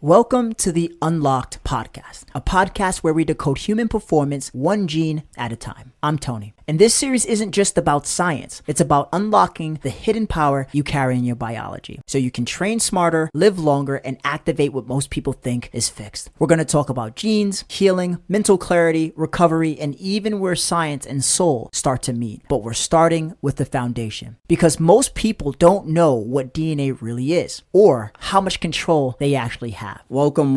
Welcome to the Unlocked Podcast, a podcast where we decode human performance one gene at a time. I'm Tony, and this series isn't just about science. It's about unlocking the hidden power you carry in your biology so you can train smarter, live longer, and activate what most people think is fixed. We're going to talk about genes, healing, mental clarity, recovery, and even where science and soul start to meet. But we're starting with the foundation because most people don't know what DNA really is or how much control they actually have. Welcome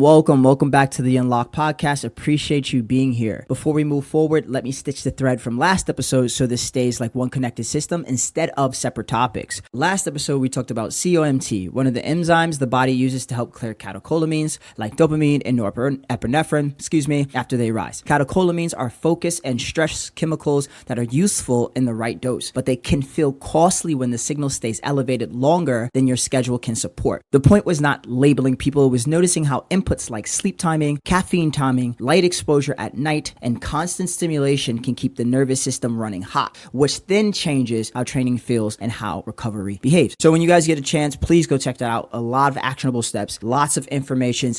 back to the Unlocked Podcast. Appreciate you being here. Before we move forward, let me stitch the thread from last episode so this stays like one connected system instead of separate topics. Last episode, we talked about COMT, one of the enzymes the body uses to help clear catecholamines like dopamine and norepinephrine, after they rise. Catecholamines are focus and stress chemicals that are useful in the right dose, but they can feel costly when the signal stays elevated longer than your schedule can support. The point was not labeling people, it was noticing how inputs like sleep timing, caffeine timing, light exposure at night, and constant stimulation can keep the nervous system running hot, which then changes how training feels and how recovery behaves. So when you guys get a chance, please go check that out. A lot of actionable steps, lots of information,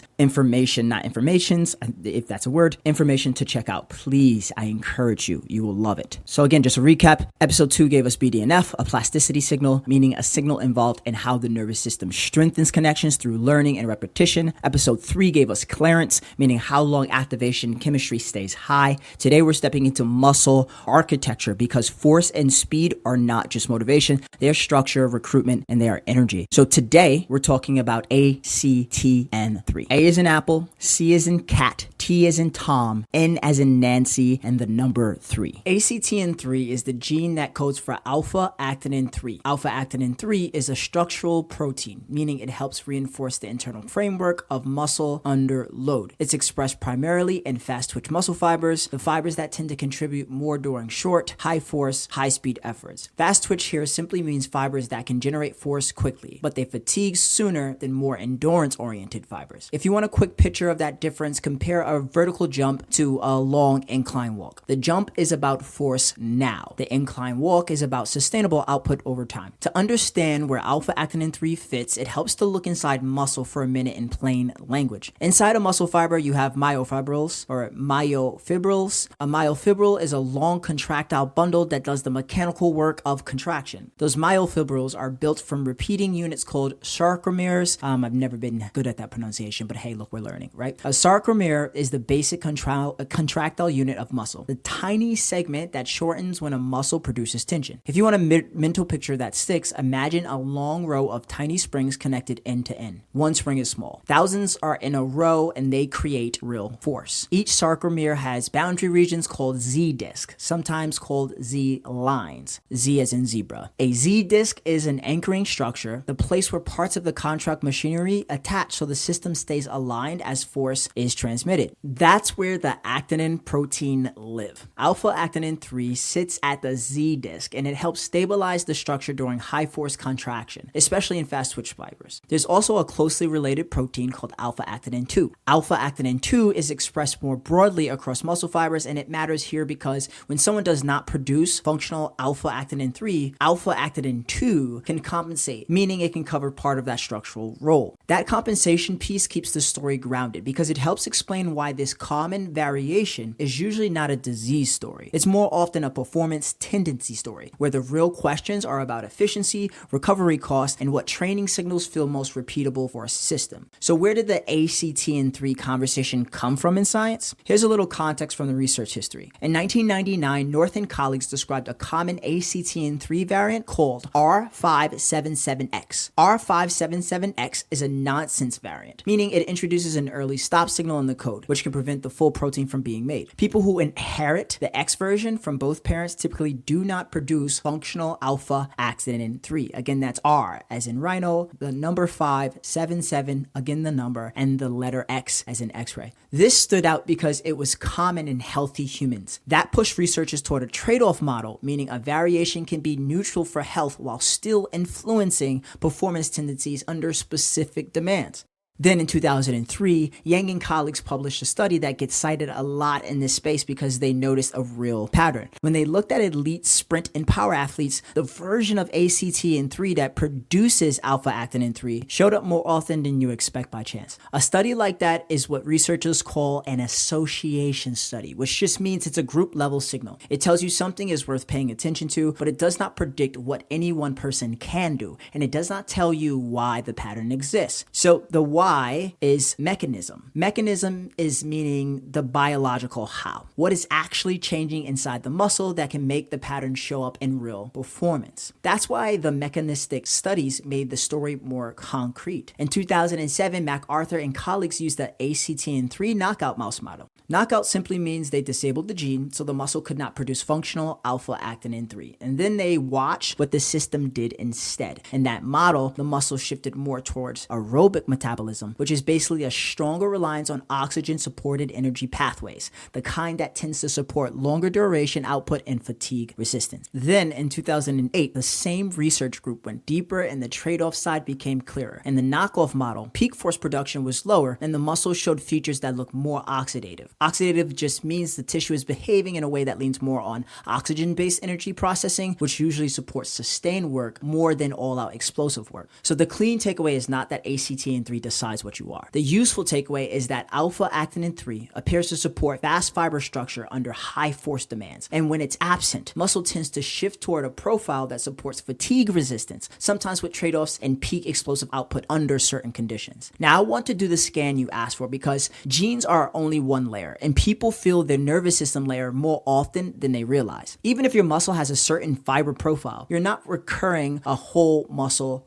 not informations, if that's a word, information to check out. Please, I encourage you. You will love it. So again, just a recap, episode 2 gave us BDNF, a plasticity signal, meaning a signal involved in how the nervous system strengthens connections through learning and repetition. Episode 3 gave us clearance, meaning how long activation chemistry stays high. Today, we're stepping into muscle architecture because force and speed are not just motivation. They are structure, recruitment, and they are energy. So today, we're talking about ACTN3. A is in apple, C is in cat, T is in Tom, N as in Nancy, and the number 3. ACTN3 is the gene that codes for alpha-actinin 3. Alpha-actinin 3 is a structural protein, meaning it helps reinforce the internal framework of muscle under load. It's expressed primarily in fast-twitch muscle fibers, the fibers that tend to contribute more during short, high-force, high-speed efforts. Fast-twitch here simply means fibers that can generate force quickly, but they fatigue sooner than more endurance-oriented fibers. If you want a quick picture of that difference, compare a vertical jump to a long incline walk. The jump is about force now. The incline walk is about sustainable output over time. To understand where alpha-actinin 3 fits, it helps to look inside muscle for a minute in plain language. Inside a muscle fiber, you have myofibrils or myofibrils. A myofibril is a long contractile bundle that does the mechanical work of contraction. Those myofibrils are built from repeating units called sarcomeres. I've never been good at that pronunciation, but hey, look, we're learning, right? A sarcomere is the basic contractile unit of muscle, the tiny segment that shortens when a muscle produces tension. If you want a mental picture that sticks, imagine a long row of tiny springs connected end to end. One spring is small. Thousands are in a row and they create real force. Each sarcomere has boundary regions called Z-disc, sometimes called Z-lines. Z as in zebra. A Z-disc is an anchoring structure, the place where parts of the contract machinery attach so the system stays aligned as force is transmitted. That's where the actinin protein live. Alpha-actinin 3 sits at the Z-disc and it helps stabilize the structure during high force contraction, especially in fast twitch fibers. There's also a closely related protein called alpha-actinin 2. Alpha-actinin 2 is expressed more broadly across muscle fibers, and it matters here because when someone does not produce functional alpha-actinin 3, alpha-actinin 2 can compensate, meaning it can cover part of that structural role. That compensation piece keeps the story grounded because it helps explain why this common variation is usually not a disease story. It's more often a performance tendency story, where the real questions are about efficiency, recovery cost, and what training signals feel most repeatable for a system. So where did the ACTN3 conversation come from in science? Here's a little context from the research history. In 1999, North and colleagues described a common ACTN3 variant called R577X. R577X is a nonsense variant, meaning it introduces an early stop signal in the code, which can prevent the full protein from being made. People who inherit the X version from both parents typically do not produce functional alpha-actinin 3. Again, that's R as in rhino, the number 577, again the number, and the letter X as in X-ray. This stood out because it was common in healthy humans. That pushed researchers toward a trade-off model, meaning a variation can be neutral for health while still influencing performance tendencies under specific demands. Then in 2003, Yang and colleagues published a study that gets cited a lot in this space because they noticed a real pattern. When they looked at elite sprint and power athletes, the version of ACTN3 that produces alpha-actinin-3 showed up more often than you expect by chance. A study like that is what researchers call an association study, which just means it's a group level signal. It tells you something is worth paying attention to, but it does not predict what any one person can do, and it does not tell you why the pattern exists. So the why is mechanism. Mechanism is meaning the biological how. What is actually changing inside the muscle that can make the pattern show up in real performance. That's why the mechanistic studies made the story more concrete. In 2007, MacArthur and colleagues used the ACTN3 knockout mouse model. Knockout simply means they disabled the gene so the muscle could not produce functional alpha-actinin-3. And then they watched what the system did instead. In that model, the muscle shifted more towards aerobic metabolism, which is basically a stronger reliance on oxygen-supported energy pathways, the kind that tends to support longer duration output and fatigue resistance. Then in 2008, the same research group went deeper and the trade-off side became clearer. In the knockoff model, peak force production was lower and the muscle showed features that look more oxidative. Oxidative just means the tissue is behaving in a way that leans more on oxygen-based energy processing, which usually supports sustained work more than all-out explosive work. So the clean takeaway is not that ACTN3 decides what you are. The useful takeaway is that alpha-actinin-3 appears to support fast fiber structure under high force demands. And when it's absent, muscle tends to shift toward a profile that supports fatigue resistance, sometimes with trade-offs and peak explosive output under certain conditions. Now I want to do the scan you asked for because genes are only one layer, and people feel their nervous system layer more often than they realize. Even if your muscle has a certain fiber profile, you're not recruiting a whole muscle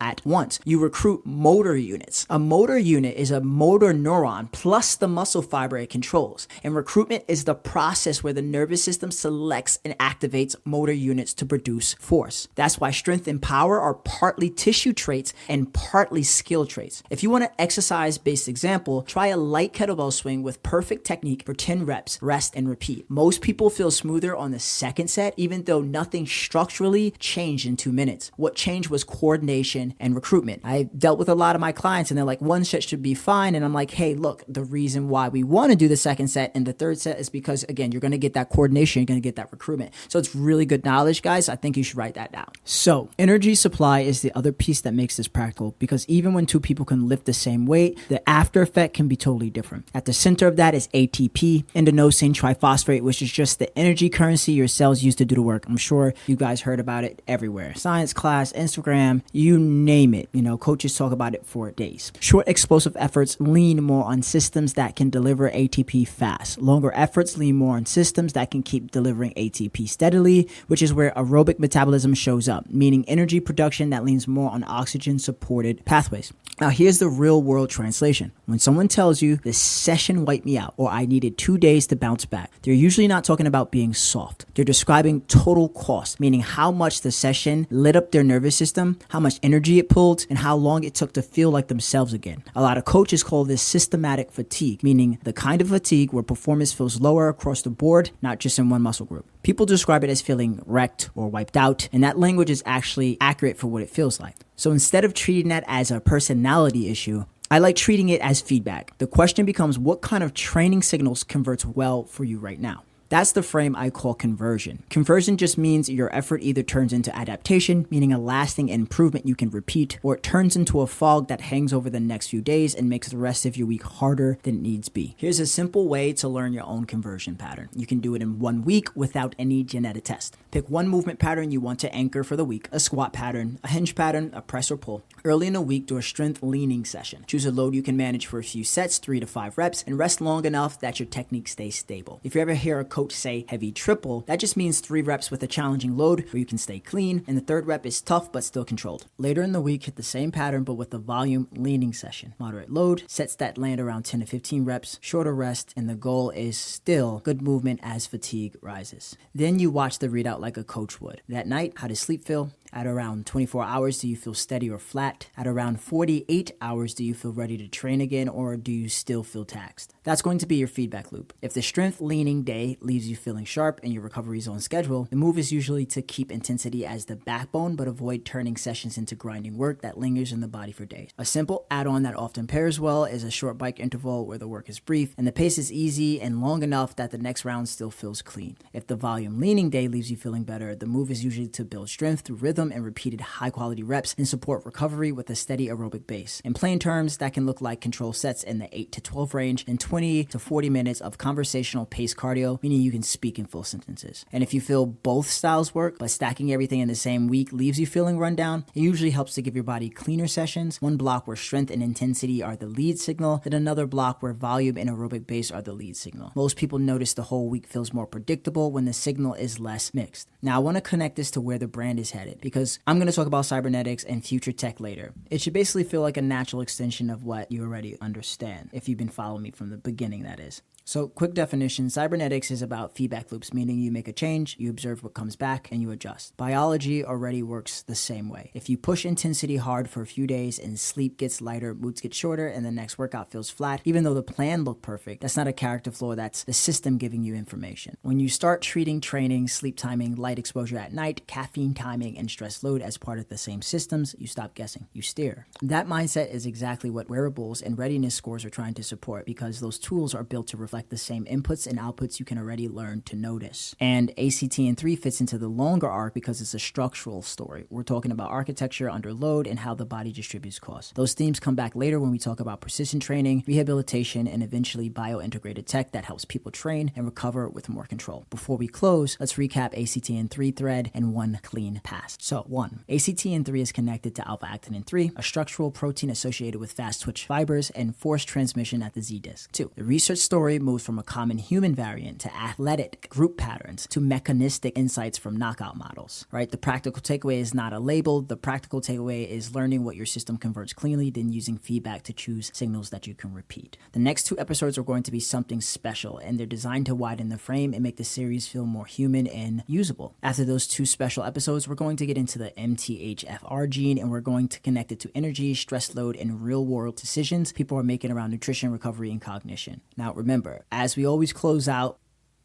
at once. You recruit motor units. A motor unit is a motor neuron plus the muscle fiber it controls. And recruitment is the process where the nervous system selects and activates motor units to produce force. That's why strength and power are partly tissue traits and partly skill traits. If you want an exercise-based example, try a light kettlebell swing with perfect technique for 10 reps, rest and repeat. Most people feel smoother on the second set, even though nothing structurally changed in 2 minutes. What changed was coordination and recruitment. I dealt with a lot of my clients and they're like, one set should be fine. And I'm like, hey, look, the reason why we want to do the second set and the third set is because, again, you're going to get that coordination, you're going to get that recruitment. So it's really good knowledge, guys. I think you should write that down. So energy supply is the other piece that makes this practical, because even when two people can lift the same weight, the after effect can be totally different. At the center of that is ATP, adenosine triphosphate, which is just the energy currency your cells use to do the work. I'm sure you guys heard about it everywhere. Science class, Instagram, you name it. Coaches talk about it for days. Short explosive efforts lean more on systems that can deliver ATP fast. Longer efforts lean more on systems that can keep delivering ATP steadily, which is where aerobic metabolism shows up, meaning energy production that leans more on oxygen-supported pathways. Now, here's the real-world translation. When someone tells you, this session wiped me out, or I needed 2 days to bounce back, they're usually not talking about being soft. They're describing total cost, meaning how much the session lit up their nervous system, how much energy it pulled, and how long it took to feel like themselves again. A lot of coaches call this systematic fatigue, meaning the kind of fatigue where performance feels lower across the board, not just in one muscle group. People describe it as feeling wrecked or wiped out, and that language is actually accurate for what it feels like. So instead of treating that as a personality issue, I like treating it as feedback. The question becomes, what kind of training signals converts well for you right now? That's the frame I call conversion. Conversion just means your effort either turns into adaptation, meaning a lasting improvement you can repeat, or it turns into a fog that hangs over the next few days and makes the rest of your week harder than it needs be. Here's a simple way to learn your own conversion pattern. You can do it in 1 week without any genetic test. Pick one movement pattern you want to anchor for the week, a squat pattern, a hinge pattern, a press or pull. Early in the week, do a strength leaning session. Choose a load you can manage for a few sets, 3 to 5 reps, and rest long enough that your technique stays stable. If you ever hear a coach say heavy triple, that just means 3 reps with a challenging load where you can stay clean, and the 3rd rep is tough but still controlled. Later in the week, hit the same pattern but with a volume leaning session. Moderate load, sets that land around 10 to 15 reps, shorter rest, and the goal is still good movement as fatigue rises. Then you watch the readout like a coach would. That night, how did sleep feel? At around 24 hours, do you feel steady or flat? At around 48 hours, do you feel ready to train again, or do you still feel taxed? That's going to be your feedback loop. If the strength leaning day leaves you feeling sharp and your recovery is on schedule, the move is usually to keep intensity as the backbone, but avoid turning sessions into grinding work that lingers in the body for days. A simple add-on that often pairs well is a short bike interval where the work is brief and the pace is easy and long enough that the next round still feels clean. If the volume leaning day leaves you feeling better, the move is usually to build strength through rhythm and repeated high-quality reps and support recovery with a steady aerobic base. In plain terms, that can look like control sets in the 8 to 12 range and 20 to 40 minutes of conversational pace cardio, meaning you can speak in full sentences. And if you feel both styles work, but stacking everything in the same week leaves you feeling run down, it usually helps to give your body cleaner sessions, one block where strength and intensity are the lead signal, then another block where volume and aerobic base are the lead signal. Most people notice the whole week feels more predictable when the signal is less mixed. Now, I want to connect this to where the brand is headed, because I'm going to talk about cybernetics and future tech later. It should basically feel like a natural extension of what you already understand, if you've been following me from the beginning, that is. So, quick definition, cybernetics is about feedback loops, meaning you make a change, you observe what comes back, and you adjust. Biology already works the same way. If you push intensity hard for a few days and sleep gets lighter, moods get shorter, and the next workout feels flat, even though the plan looked perfect, that's not a character flaw, that's the system giving you information. When you start treating training, sleep timing, light exposure at night, caffeine timing, and stress load as part of the same systems, you stop guessing, you steer. That mindset is exactly what wearables and readiness scores are trying to support, because those tools are built to reflect the same inputs and outputs you can already learn to notice. And ACTN3 fits into the longer arc because it's a structural story. We're talking about architecture under load and how the body distributes costs. Those themes come back later when we talk about precision training, rehabilitation, and eventually bio-integrated tech that helps people train and recover with more control. Before we close, let's recap ACTN3 thread and one clean pass. So 1. ACTN3 is connected to alpha-actinin-3, a structural protein associated with fast twitch fibers and force transmission at the Z-disc. 2. The research story moves from a common human variant to athletic group patterns to mechanistic insights from knockout models, right? The practical takeaway is not a label. The practical takeaway is learning what your system converts cleanly, then using feedback to choose signals that you can repeat. The next 2 episodes are going to be something special, and they're designed to widen the frame and make the series feel more human and usable. After those 2 special episodes, we're going to get into the MTHFR gene, and we're going to connect it to energy, stress load, and real-world decisions people are making around nutrition, recovery, and cognition. Now, remember, as we always close out,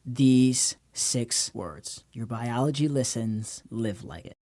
these 6 words: your biology listens, live like it.